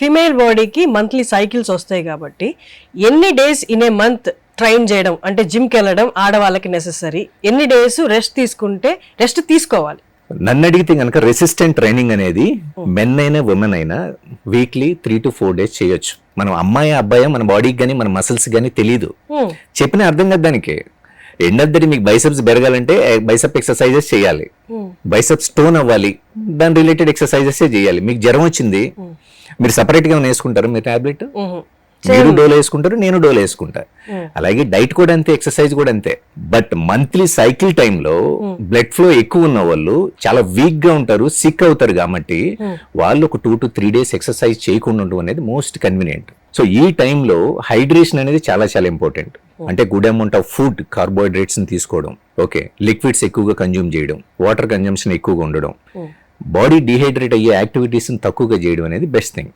Female బాడీకి monthly cycles వస్తాయి కాబట్టి ఎన్ని days in a month train చేయడం అంటే జిమ్కి వెళ్ళడం ఆడవాళ్ళకి నెసెసరీ, ఎన్ని డేస్ రెస్ట్ తీసుకోవాలి? నన్ను అడిగితే కనుక రెసిస్టెంట్ ట్రైనింగ్ అనేది మెన్ అయినా ఉమెన్ అయినా వీక్లీ 3 to 4 days చేయొచ్చు. మనం అమ్మాయి అబ్బాయి మన బాడీకి కానీ మన మసిల్స్ కానీ తెలియదు, చెప్పిన అర్థం కదా దానికి. ఎండ్ ఆఫ్ ద డే మీకు బైసెప్స్ పెరగాలంటే బైసెప్ ఎక్సర్సైజెస్ చేయాలి, బైసెప్స్ టోన్ అవ్వాలి, దాని రిలేటెడ్ ఎక్సర్సైజెస్ చేయాలి. మీకు జ్వరం వచ్చింది, మీరు సపరేట్ గా వేసుకుంటారు మీరు టాబ్లెట్, మీరు డోలో వేసుకుంటారు, నేను డోలో వేసుకుంటా. అలాగే డైట్ కూడా అంతే, ఎక్సర్సైజ్ కూడా అంతే. బట్ మంత్లీ సైకిల్ టైంలో బ్లడ్ ఫ్లో ఎక్కువ ఉన్న వాళ్ళు చాలా వీక్ గా ఉంటారు, సిక్ అవుతారు. కాబట్టి వాళ్ళు ఒక 2 to 3 days ఎక్సర్సైజ్ చేయకుండా ఉండడం అనేది మోస్ట్ కన్వీనియంట్. సో ఈ టైంలో హైడ్రేషన్ అనేది చాలా చాలా ఇంపార్టెంట్. అంటే good amount of food, carbohydrates ని తీసుకోవడం, ఓకే, లిక్విడ్స్ ఎక్కువగా కన్జ్యూమ్ చేయడం, వాటర్ కన్జంప్షన్ ఎక్కువగా ఉండడం, బాడీ డిహైడ్రేట్ అయ్యే యాక్టివిటీస్ తక్కువగా చేయడం అనేది బెస్ట్ థింగ్.